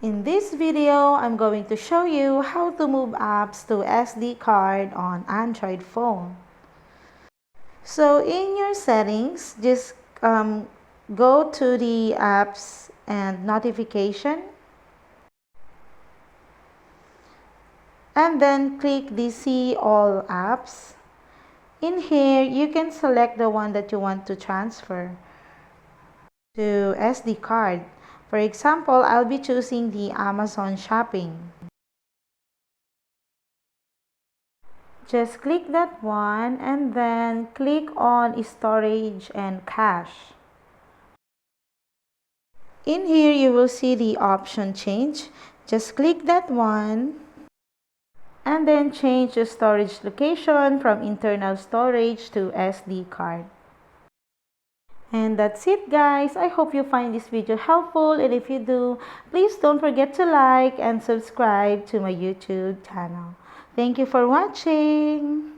In this video, I'm going to show you how to move apps to SD card on Android phone. So in your settings, just go to the apps and notification, and then click the see all apps. In here, you can select the one that you want to transfer to SD card. For example, I'll be choosing the Amazon Shopping. Just click that one and then click on storage and cache. In here, you will see the option change. Just click that one and then change the storage location from internal storage to SD card. And that's it, guys. I hope you find this video helpful, and if you do, please don't forget to like and subscribe to my YouTube channel. Thank you for watching.